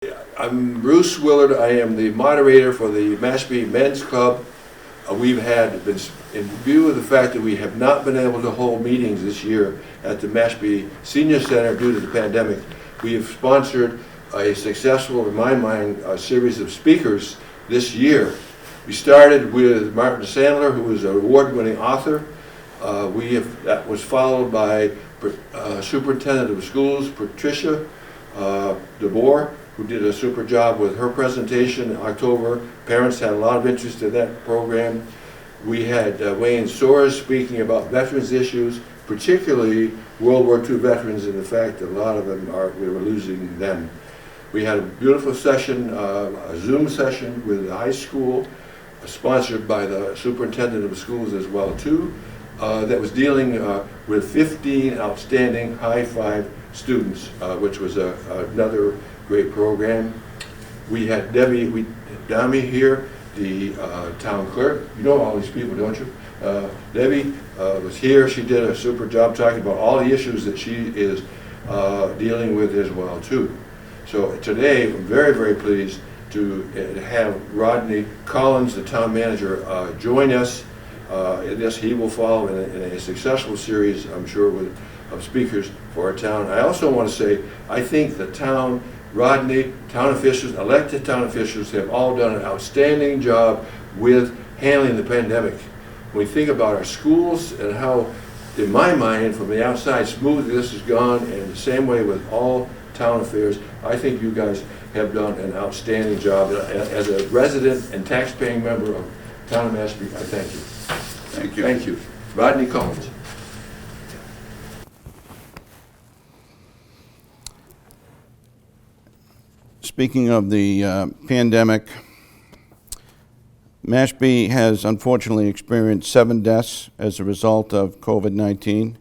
I'm Bruce Willard. I am the moderator for the Mashpee Men's Club. We've had, in view of the fact that we have not been able to hold meetings this year at the Mashpee Senior Center due to the pandemic, we have sponsored a successful, in my mind, a series of speakers this year. We started with Martin Sandler, who is an award-winning author. That was followed by Superintendent of Schools, Patricia DeBoer, who did a super job with her presentation in October. Parents had a lot of interest in that program. We had Wayne Soares speaking about veterans issues, particularly World War II veterans, and the fact that a lot of them we were losing them. We had a beautiful session, a Zoom session with the high school, sponsored by the superintendent of schools as well too, that was dealing with 15 outstanding high five students, which was another great program. We had Debbie Dami here, the town clerk. You know all these people, don't you? Debbie was here. She did a super job talking about all the issues that she is dealing with as well too. So today, I'm very, very pleased to have Rodney Collins, the town manager, join us in this. He will follow in a successful series, I'm sure, of speakers for our town. I also want to say, I think the town, Rodney, town officials, elected town officials have all done an outstanding job with handling the pandemic. When we think about our schools and how, in my mind, from the outside, smoothly this has gone, and the same way with all town affairs, I think you guys have done an outstanding job. As a resident and tax-paying member of town of Mashpee, I thank you. Thank you. Thank you. Rodney Collins. Speaking of the pandemic, Mashpee has unfortunately experienced 7 deaths as a result of COVID-19.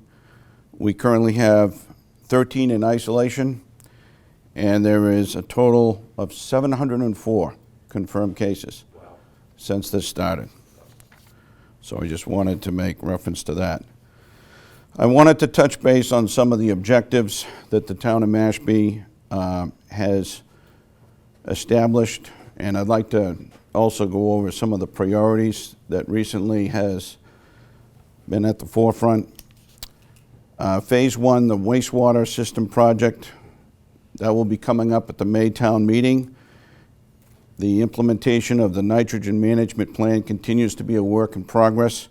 We currently have 13 in isolation, and there is a total of 704 confirmed cases since this started. So I just wanted to make reference to that. I wanted to touch base on some of the objectives that the town of Mashpee has established, and I'd like to also go over some of the priorities that recently has been at the forefront. Phase 1, the wastewater system project, that will be coming up at the May town meeting. The implementation of the nitrogen management plan continues to be a work in progress.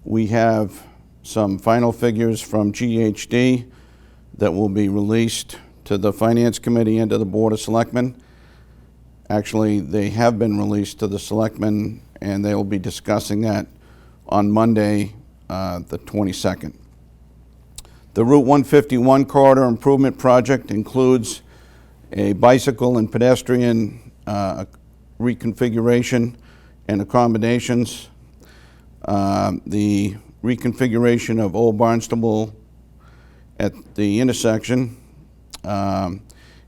We have some final figures from GHD that will be released to the Finance Committee and to the Board of Selectmen. Actually, they have been released to the Selectmen, and they will be discussing that on Monday, the 22nd. The Route 151 corridor improvement project includes a bicycle and pedestrian reconfiguration and accommodations. The reconfiguration of Old Barnstable at the intersection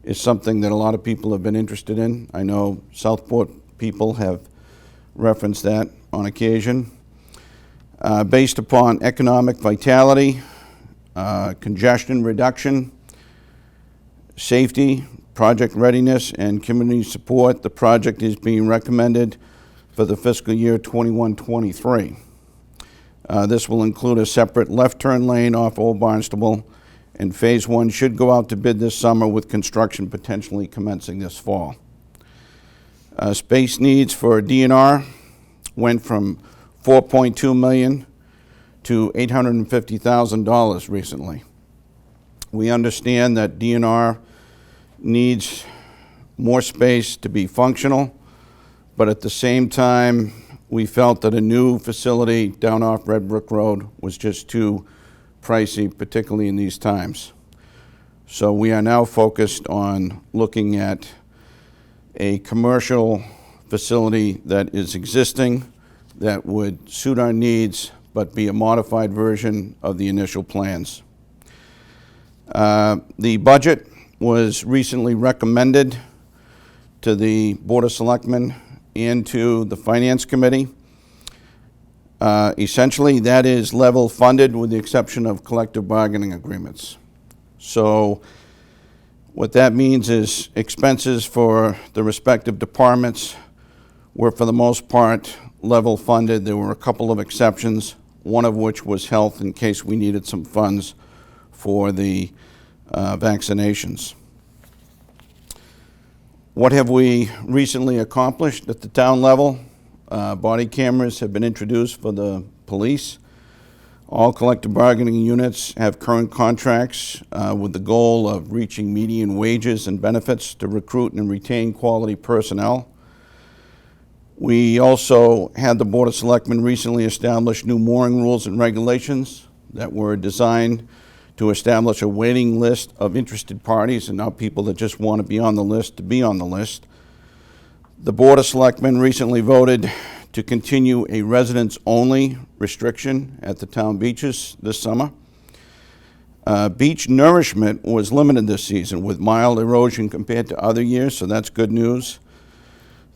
is something that a lot of people have been interested in. I know Southport people have referenced that on occasion. Based upon economic vitality, congestion reduction, safety, project readiness, and community support, the project is being recommended for the fiscal year 21-23. This will include a separate left turn lane off Old Barnstable, and Phase 1 should go out to bid this summer, with construction potentially commencing this fall. Space needs for DNR went from $4.2 million to $850,000 recently. We understand that DNR needs more space to be functional, but at the same time, we felt that a new facility down off Red Brook Road was just too pricey, particularly in these times. So we are now focused on looking at a commercial facility that is existing that would suit our needs, but be a modified version of the initial plans. The budget was recently recommended to the Board of Selectmen and to the Finance Committee. Essentially, that is level funded with the exception of collective bargaining agreements. So What that means is expenses for the respective departments were for the most part level funded. There were a couple of exceptions, one of which was health in case we needed some funds for the vaccinations. What have we recently accomplished at the town level? Body cameras have been introduced for the police. All collective bargaining units have current contracts with the goal of reaching median wages and benefits to recruit and retain quality personnel. We also had the Board of Selectmen recently establish new mooring rules and regulations that were designed to establish a waiting list of interested parties and not people that just want to be on the list to be on the list. The Board of Selectmen recently voted to continue a residents-only restriction at the town beaches this summer. Beach nourishment was limited this season with mild erosion compared to other years, so that's good news.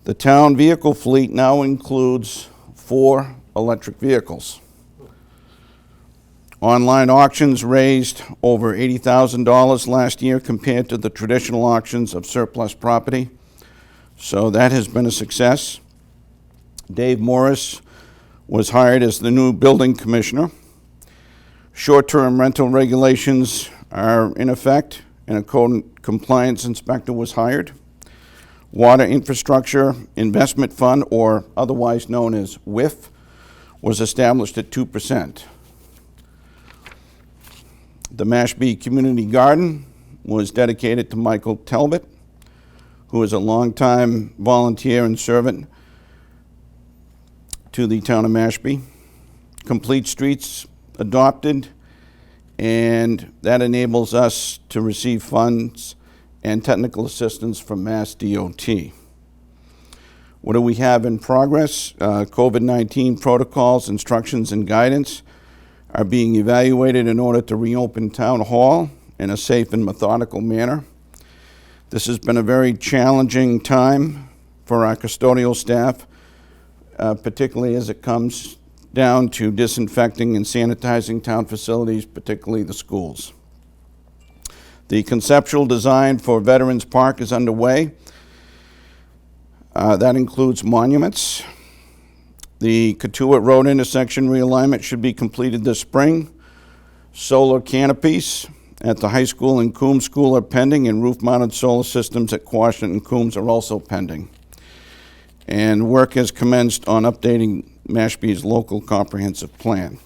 The town vehicle fleet now includes 4 electric vehicles. Online auctions raised over $80,000 last year compared to the traditional auctions of surplus property, so that has been a success. Dave Morris was hired as the new building commissioner. Short-term rental regulations are in effect, and a code compliance inspector was hired. Water Infrastructure Investment Fund, or otherwise known as WIF, was established at 2%. The Mashpee Community Garden was dedicated to Michael Talbot, who is a longtime volunteer and servant to the town of Mashpee. Complete Streets adopted, and that enables us to receive funds and technical assistance from Mass DOT. What do we have in progress? COVID-19 protocols, instructions, and guidance are being evaluated in order to reopen Town Hall in a safe and methodical manner. This has been a very challenging time for our custodial staff, particularly as it comes down to disinfecting and sanitizing town facilities, particularly the schools. The conceptual design for Veterans Park is underway. That includes monuments. The Katuitt Road intersection realignment should be completed this spring. Solar canopies at the high school and Coombs School are pending, and roof-mounted solar systems at Quashnet and Coombs are also pending. And work has commenced on updating Mashpee's local comprehensive plan.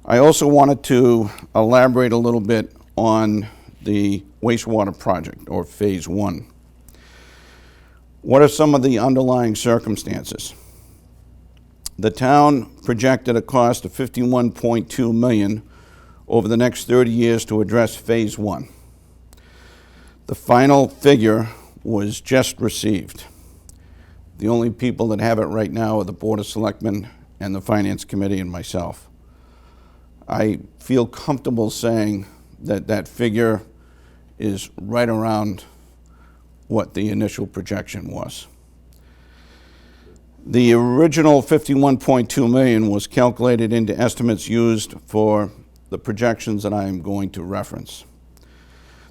I also wanted to elaborate a little bit on the Wastewater Project, or Phase 1. What are some of the underlying circumstances? The town projected a cost of $51.2 million over the next 30 years to address Phase 1. The final figure was just received. The only people that have it right now are the Board of Selectmen and the Finance Committee and myself. I feel comfortable saying that that figure is right around what the initial projection was. The original $51.2 million was calculated into estimates used for the projections that I am going to reference.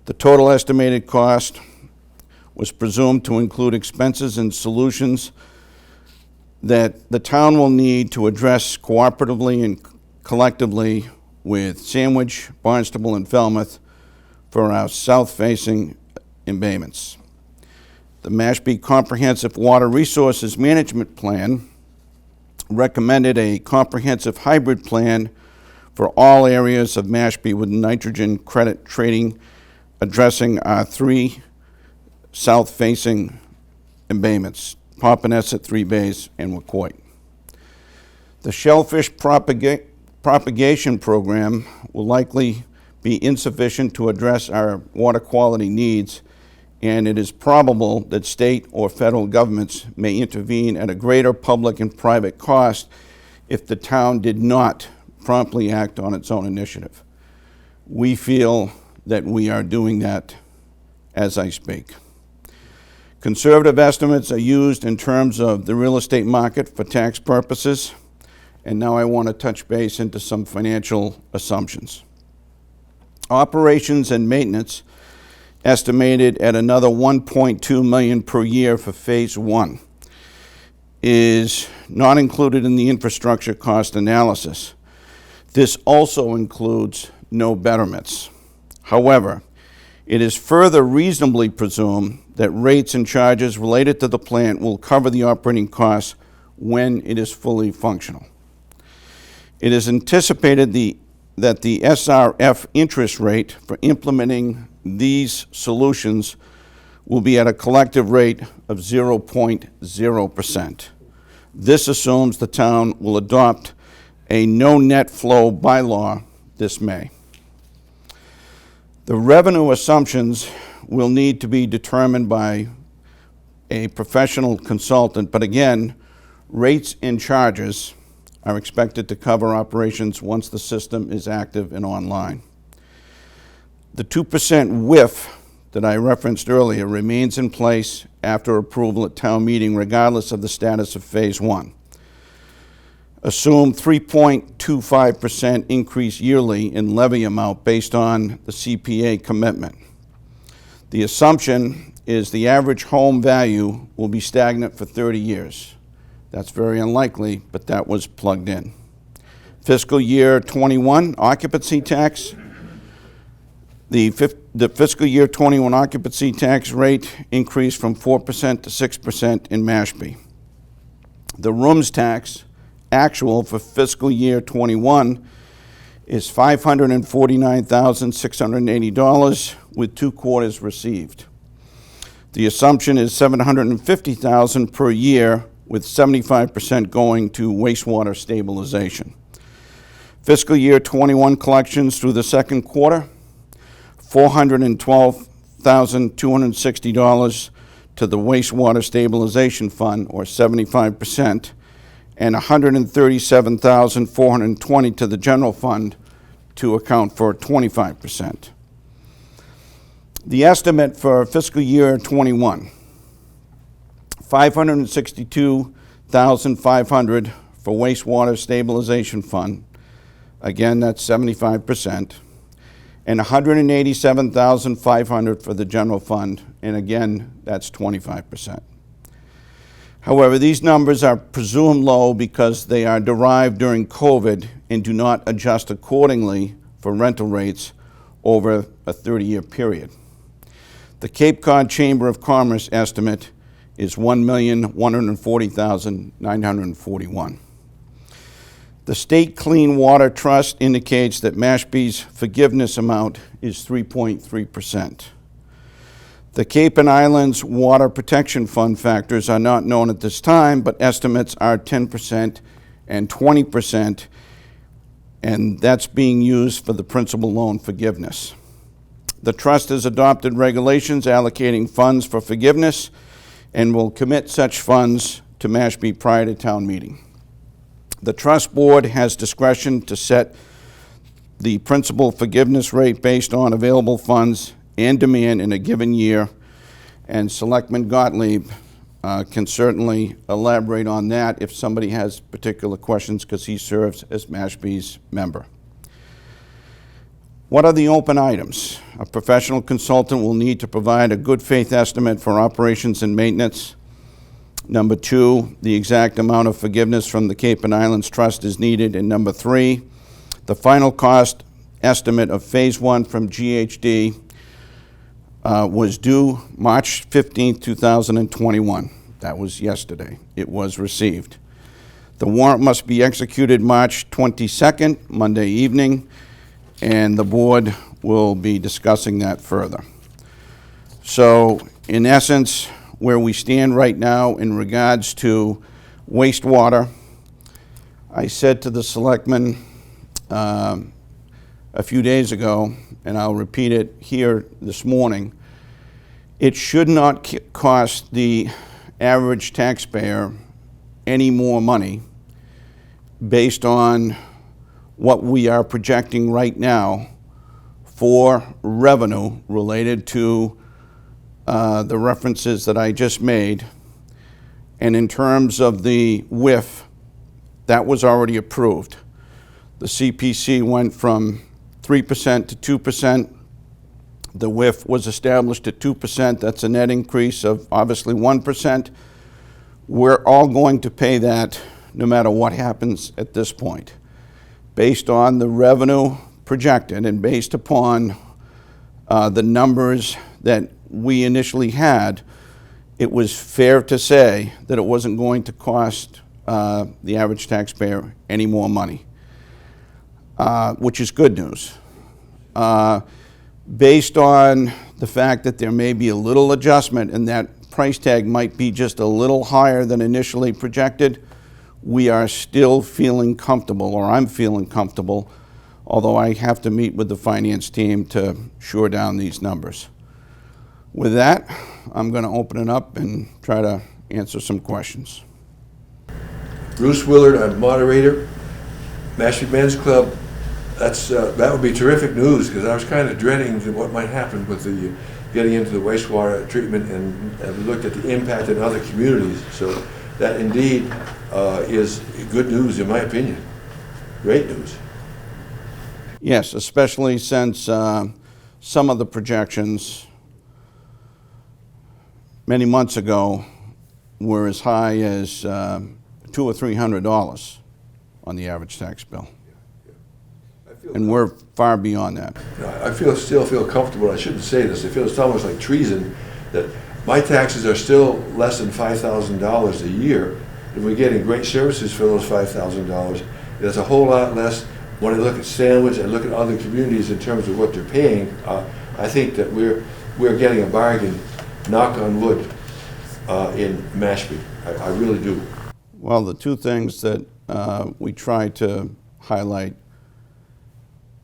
The total estimated cost was presumed to include expenses and solutions that the town will need to address cooperatively and collectively with Sandwich, Barnstable, and Falmouth for our south-facing embayments. The Mashpee Comprehensive Water Resources Management Plan recommended a comprehensive hybrid plan for all areas of Mashpee with nitrogen credit trading, addressing our 3 south-facing embayments, Pompanesett, 3 Bays, and Wacoit. The shellfish propagation program will likely be insufficient to address our water quality needs, and it is probable that state or federal governments may intervene at a greater public and private cost if the town did not promptly act on its own initiative. We feel that we are doing that as I speak. Conservative estimates are used in terms of the real estate market for tax purposes, and now I want to touch base into some financial assumptions. Operations and maintenance estimated at another $1.2 million per year for phase one, is not included in the infrastructure cost analysis. This also includes no betterments. However, it is further reasonably presumed that rates and charges related to the plant will cover the operating costs when it is fully functional. It is anticipated that the SRF interest rate for implementing these solutions will be at a collective rate of 0.0%. This assumes the town will adopt a no net flow bylaw this May. The revenue assumptions will need to be determined by a professional consultant, but again, rates and charges are expected to cover operations once the system is active and online. The 2% whiff that I referenced earlier remains in place after approval at town meeting regardless of the status of phase one. Assume 3.25% increase yearly in levy amount based on the CPA commitment. The assumption is the average home value will be stagnant for 30 years. That's very unlikely, but that was plugged in. Fiscal year 21 occupancy tax. The fiscal year 21 occupancy tax rate increased from 4% to 6% in Mashpee. The rooms tax actual for fiscal year 21 is $549,680 with 2 quarters received. The assumption is $750,000 per year with 75% going to wastewater stabilization. Fiscal year 21 collections through the second quarter, $412,260 to the wastewater stabilization fund, or 75%, and $137,420 to the general fund to account for 25%. The estimate for fiscal year 21, $562,500 for wastewater stabilization fund, again that's 75%, and $187,500 for the general fund, and again that's 25%. However, these numbers are presumed low because they are derived during COVID and do not adjust accordingly for rental rates over a 30-year period. The Cape Cod Chamber of Commerce estimate is $1,140,941. The State Clean Water Trust indicates that Mashpee's forgiveness amount is 3.3%. The Cape and Islands Water Protection Fund factors are not known at this time, but estimates are 10% and 20%, and that's being used for the principal loan forgiveness. The trust has adopted regulations allocating funds for forgiveness and will commit such funds to Mashpee prior to town meeting. The trust board has discretion to set the principal forgiveness rate based on available funds and demand in a given year, and Selectman Gottlieb can certainly elaborate on that if somebody has particular questions, because he serves as Mashpee's member. What are the open items? A professional consultant will need to provide a good faith estimate for operations and maintenance. Number 2, the exact amount of forgiveness from the Cape and Islands Trust is needed. And number 3, the final cost estimate of phase 1 from GHD was due March 15, 2021. That was yesterday. It was received. The warrant must be executed March 22nd, Monday evening, and the board will be discussing that further. So, in essence, where we stand right now in regards to wastewater, I said to the selectmen a few days ago, and I'll repeat it here this morning, it should not cost the average taxpayer any more money based on what we are projecting right now for revenue related to the references that I just made. And in terms of the WIF, that was already approved. The CPC went from 3% to 2%. The WIF was established at 2%. That's a net increase of obviously 1%. We're all going to pay that no matter what happens at this point. Based on the revenue projected and based upon the numbers that we initially had, it was fair to say that it wasn't going to cost the average taxpayer any more money, which is good news. Based on the fact that there may be a little adjustment and that price tag might be just a little higher than initially projected, we are still feeling comfortable, or I'm feeling comfortable, although I have to meet with the finance team to shore down these numbers. With that, I'm going to open it up and try to answer some questions. Bruce Willard, I'm moderator, Mashpee Men's Club. That would be terrific news, because I was kind of dreading what might happen with the getting into the wastewater treatment, and we looked at the impact in other communities. So that indeed is good news, in my opinion. Great news. Yes, especially since some of the projections many months ago were as high as $200 or $300 on the average tax bill. And we're far beyond that. I still feel comfortable. I shouldn't say this. I feel it's almost like treason that my taxes are still less than $5,000 a year, and we're getting great services for those $5,000. There's a whole lot less when I look at Sandwich and look at other communities in terms of what they're paying. I think that we're getting a bargain, knock on wood, in Mashpee. I really do. Well, the two things that we try to highlight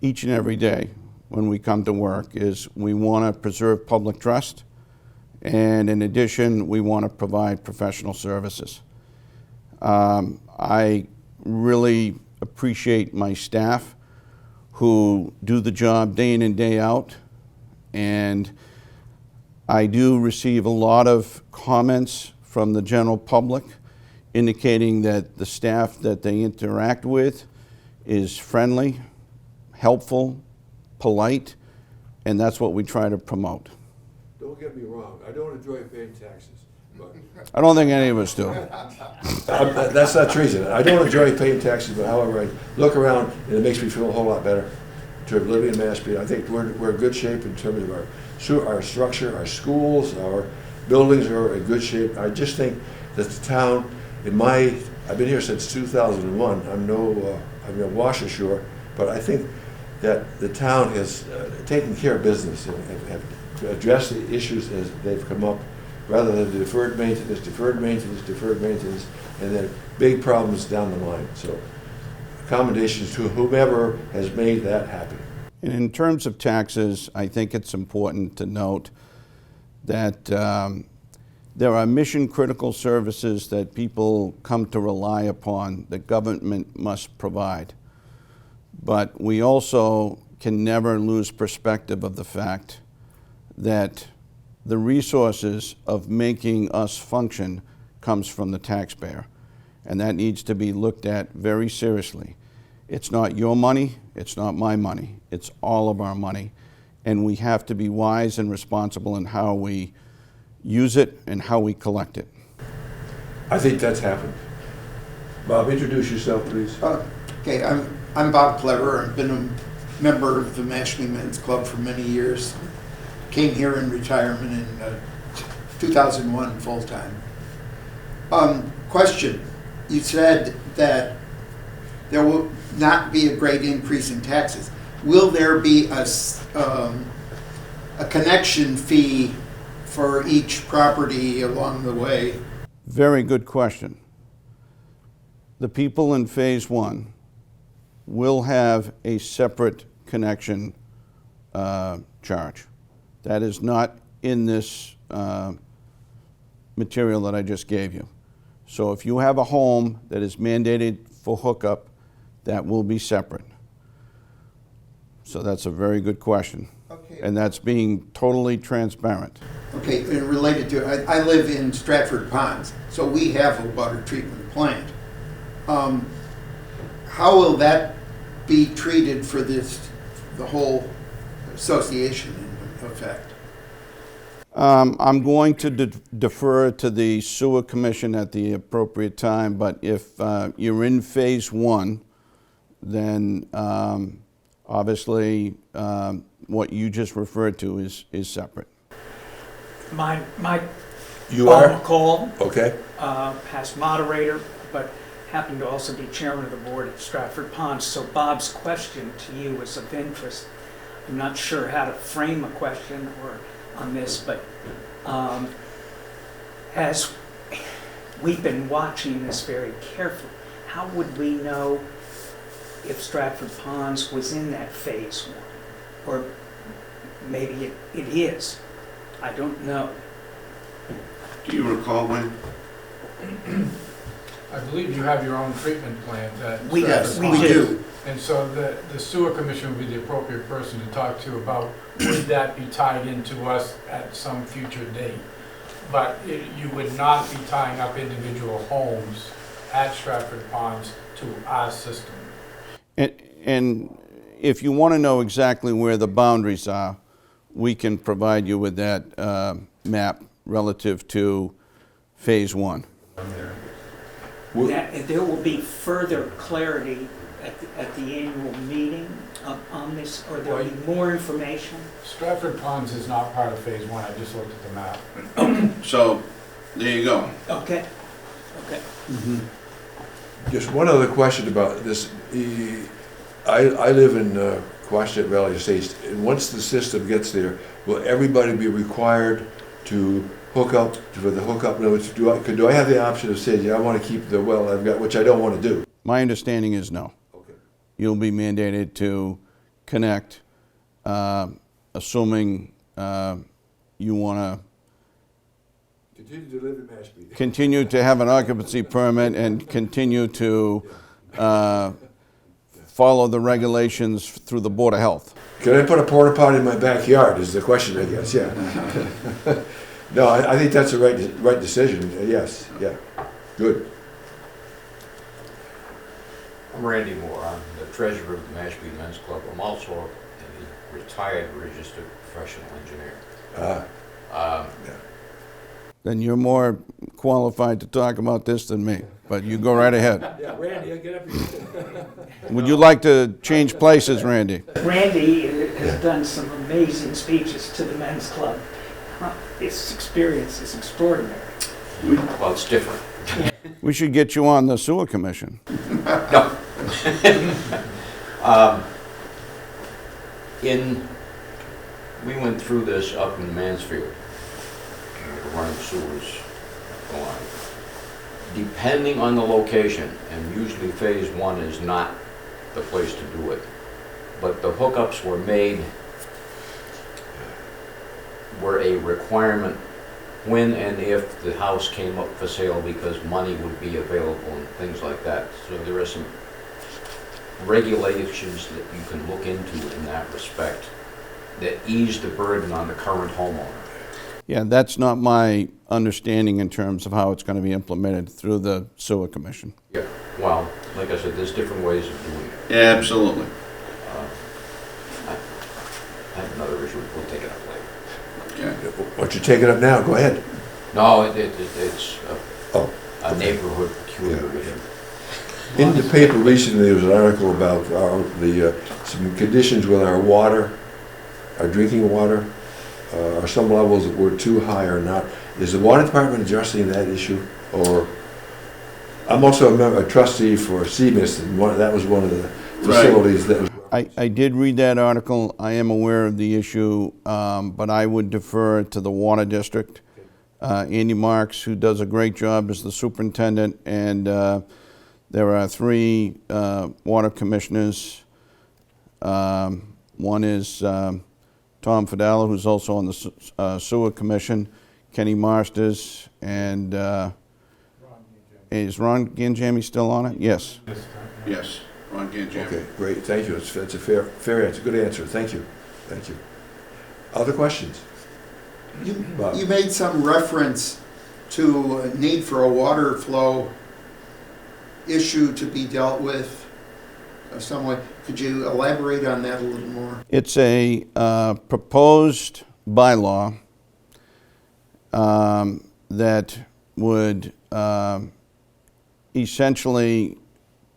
each and every day when we come to work is we want to preserve public trust, and in addition, we want to provide professional services. I really appreciate my staff who do the job day in and day out, and I do receive a lot of comments from the general public indicating that the staff that they interact with is friendly, helpful, polite, and that's what we try to promote. Don't get me wrong, I don't enjoy paying taxes, but I don't think any of us do. that's not treason. I don't enjoy paying taxes, but however, I look around and it makes me feel a whole lot better to living in Mashpee. I think we're in good shape in terms of our structure, our schools, our buildings are in good shape. I just think that the town, I've been here since 2001. I'm no washer but I think that the town has taken care of business and have addressed the issues as they've come up, rather than deferred maintenance, and then big problems down the line. So commendations to whomever has made that happen. And in terms of taxes, I think it's important to note that there are mission-critical services that people come to rely upon that government must provide. But we also can never lose perspective of the fact that the resources of making us function comes from the taxpayer. And that needs to be looked at very seriously. It's not your money, it's not my money, it's all of our money. And we have to be wise and responsible in how we use it and how we collect it. I think that's happened. Bob, introduce yourself, please. Okay, I'm Bob Clever. I've been a member of the Mashpee Men's Club for many years. Came here in retirement in 2001 full-time. Question, you said that there will not be a great increase in taxes. Will there be a connection fee for each property along the way? Very good question. The people in phase one will have a separate connection charge. That is not in this material that I just gave you. So if you have a home that is mandated for hookup, that will be separate. So that's a very good question. Okay. And that's being totally transparent. Okay, and related to it, I live in Stratford Ponds, so we have a water treatment plant. How will that be treated for the whole association effect? I'm going to defer to the sewer commission at the appropriate time, but if you're in phase one, then obviously what you just referred to is separate. My You Bob are? McCall, Okay. past moderator, but happened to also be chairman of the board at Stratford Ponds. So Bob's question to you is of interest. I'm not sure how to frame a question or on this, but as we've been watching this very carefully, how would we know if Stratford Ponds was in that phase one? Or maybe it is. I don't know. Do you recall when? I believe you have your own treatment plant at We- Stratford we Ponds. do. And so the sewer commission would be the appropriate person to talk to about would that be tied into us at some future date. But you would not be tying up individual homes at Stratford Ponds to our system. And if you want to know exactly where the boundaries are, we can provide you with that map relative to phase one. There will be further clarity at the annual meeting on this, or there'll be more information? Stratford Ponds is not part of phase one. I just looked at the map. So, there you go. Okay, okay. Just one other question about this. I live in Quashnet Valley Estates, and once the system gets there, will everybody be required to hook up, for the hookup? In other words, do I have the option of saying, yeah, I want to keep the well I've got, which I don't want to do? My understanding is no. Okay. You'll be mandated to connect, assuming you want to Continue to live in Mashpee. continue to have an occupancy permit and continue to follow the regulations through the Board of Health. Can I put a porta potty in my backyard is the question, I guess, yeah. No, I think that's the right decision, yes, yeah, good. I'm Randy Moore. I'm the treasurer of the Mashpee Men's Club. I'm also a retired registered professional engineer. Then you're more qualified to talk about this than me, but you go right ahead. Yeah, Randy, get up. Would you like to change places, Randy? Randy has done some amazing speeches to the men's club. His experience is extraordinary. Well, it's different. We should get you on the sewer commission. No. We went through this up in Mansfield, running sewers going. Depending on the location, and usually phase one is not the place to do it, but the hookups were a requirement when and if the house came up for sale because money would be available and things like that. So there are some regulations that you can look into in that respect that ease the burden on the current homeowner. Yeah, that's not my understanding in terms of how it's going to be implemented through the sewer commission. Yeah, well, like I said, there's different ways of doing it. Absolutely. I have another issue, we'll take it up later. Why don't you take it up now, go ahead. No, it's Oh. a neighborhood peculiar issue. In the paper recently, there was an article about some conditions with our water, our drinking water. Are some levels that were too high or not? Is the water department addressing that issue? Or, I'm also a trustee for CMIS, and that was one of the facilities that was. I did read that article. I am aware of the issue, but I would defer to the water district. Andy Marks, who does a great job as the superintendent, and there are three water commissioners. One is Tom Fidala, who's also on the sewer commission, Kenny Marsters, and is Ron Ganjami still on it? Yes. Yes, Ron Ganjami. Okay, great, thank you. That's a fair answer, good answer, thank you, thank you. Other questions? Bob? You made some reference to a need for a water flow issue to be dealt with of some way. Could you elaborate on that a little more? It's a proposed bylaw that would essentially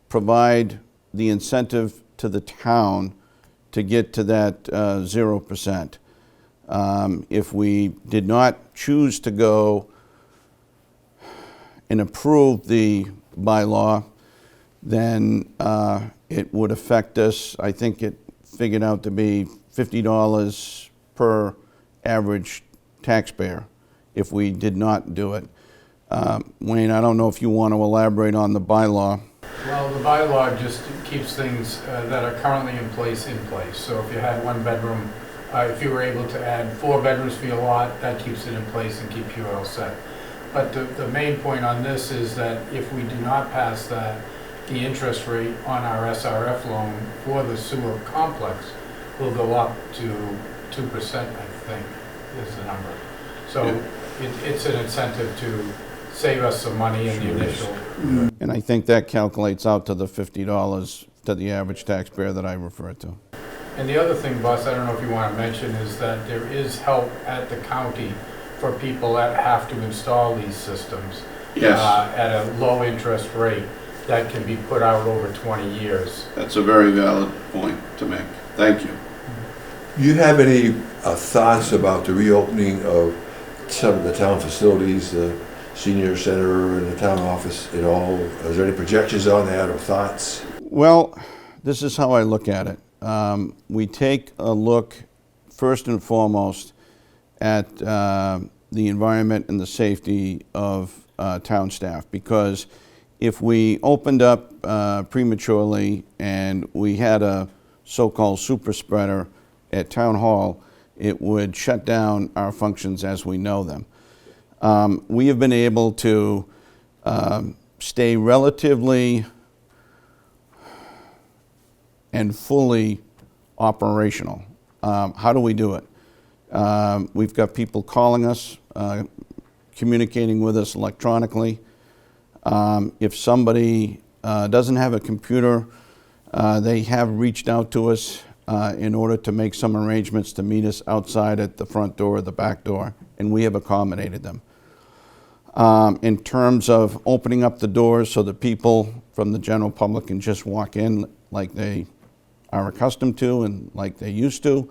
provide the incentive to the town to get to that 0%. If we did not choose to go and approve the bylaw, then it would affect us, I think it figured out to be $50 per average taxpayer if we did not do it. Wayne, I don't know if you want to elaborate on the bylaw. Well, the bylaw just keeps things that are currently in place. So if you had one bedroom, if you were able to add 4 bedrooms for your lot, that keeps it in place and keeps you all set. But the main point on this is that if we do not pass that, the interest rate on our SRF loan for the sewer complex will go up to 2%, I think, is the number. So it's an incentive to save us some money in the initial. And I think that calculates out to the $50 to the average taxpayer that I referred to. And the other thing, Bus, I don't know if you want to mention, is that there is help at the county for people that have to install these systems. Yes. At a low interest rate that can be put out over 20 years. That's a very valid point to make. Thank you. Do you have any thoughts about the reopening of some of the town facilities, the senior center and the town office at all? Is there any projections on that or thoughts? Well, this is how I look at it. We take a look first and foremost at the environment and the safety of town staff, because if we opened up prematurely and we had a so-called super spreader at Town Hall, it would shut down our functions as we know them. We have been able to stay relatively and fully operational. How do we do it? We've got people calling us, communicating with us electronically. If somebody doesn't have a computer, they have reached out to us in order to make some arrangements to meet us outside at the front door or the back door, and we have accommodated them. In terms of opening up the doors so that people from the general public can just walk in like they are accustomed to and like they used to,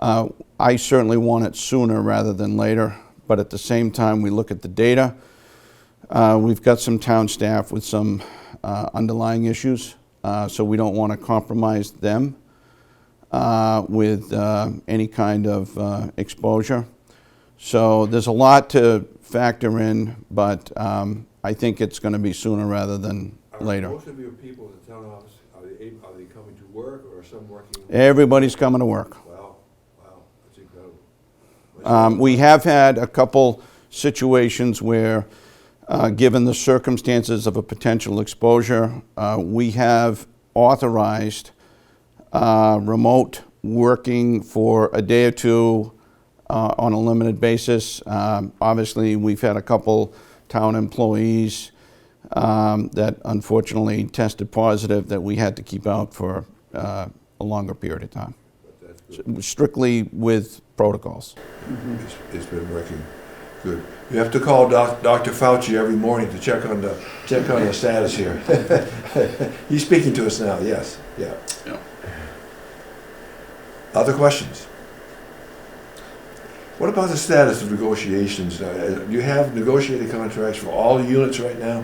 I certainly want it sooner rather than later, but at the same time we look at the data. We've got some town staff with some underlying issues, so we don't want to compromise them with any kind of exposure. So there's a lot to factor in, but I think it's going to be sooner rather than later. Are most of your people in the town office, are they coming to work or are some working? Everybody's coming to work. Wow, that's incredible. We have had a couple situations where, given the circumstances of a potential exposure, we have authorized remote working for a day or two on a limited basis. Obviously, we've had a couple town employees that unfortunately tested positive that we had to keep out for a longer period of time. Strictly with protocols. It's been working good. You have to call Dr. Fauci every morning to check on the status here. He's speaking to us now. Yes. Yeah. Other questions? What about the status of negotiations? Do you have negotiated contracts for all the units right now?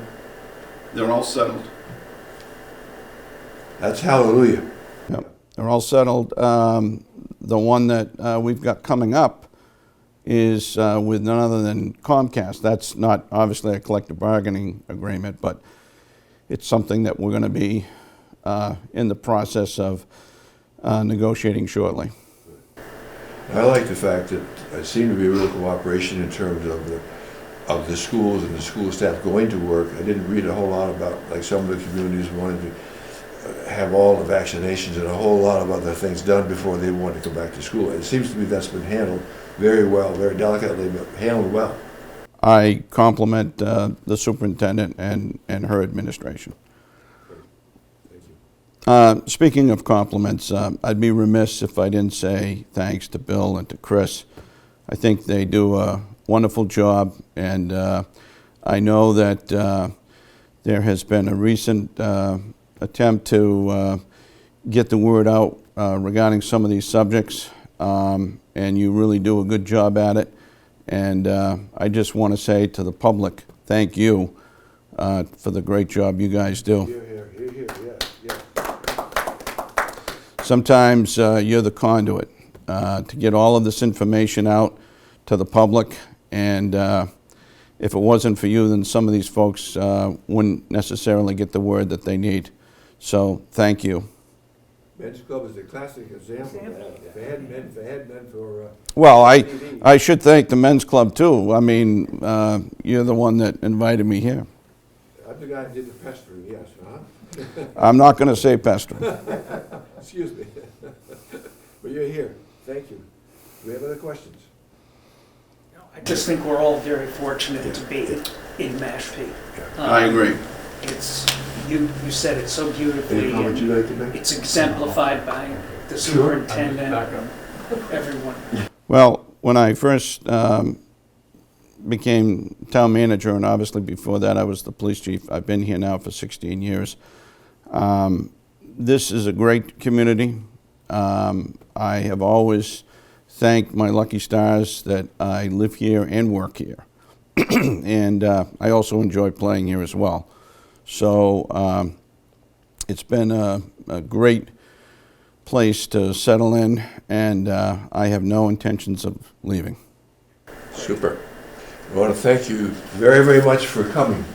They're all settled. That's hallelujah. Yep. They're all settled. The one that we've got coming up is with none other than Comcast. That's not obviously a collective bargaining agreement, but it's something that we're going to be in the process of negotiating shortly. I like the fact that there seemed to be a real cooperation in terms of the schools and the school staff going to work. I didn't read a whole lot about, like, some of the communities wanted to have all the vaccinations and a whole lot of other things done before they wanted to go back to school. It seems to me that's been handled very well, very delicately, but handled well. I compliment the superintendent and her administration. Thank you. Speaking of compliments, I'd be remiss if I didn't say thanks to Bill and to Chris I think they do a wonderful job, and I know that there has been a recent attempt to get the word out regarding some of these subjects, and you really do a good job at it. And I just want to say to the public, thank you for the great job you guys do. Here, yeah. Sometimes you're the conduit to get all of this information out to the public, and if it wasn't for you, then some of these folks wouldn't necessarily get the word that they need. So thank you. Men's Club is a classic example of that. If they hadn't been for Well, I should thank the men's club too. I mean, you're the one that invited me here. I'm the guy who did the pestering, yes, huh? I'm not going to say pester. Excuse me. But you're here. Thank you. Do we have other questions? I just think we're all very fortunate to be in Mashpee. I agree. It's, you said it so beautifully. Any comment you'd like to make? It's exemplified by the Sure. superintendent, everyone. Well, when I first became town manager, and obviously before that I was the police chief, I've been here now for 16 years. This is a great community. I have always thanked my lucky stars that I live here and work here. And I also enjoy playing here as well. So it's been a great place to settle in, and I have no intentions of leaving. Super. I want to thank you very, very much for coming.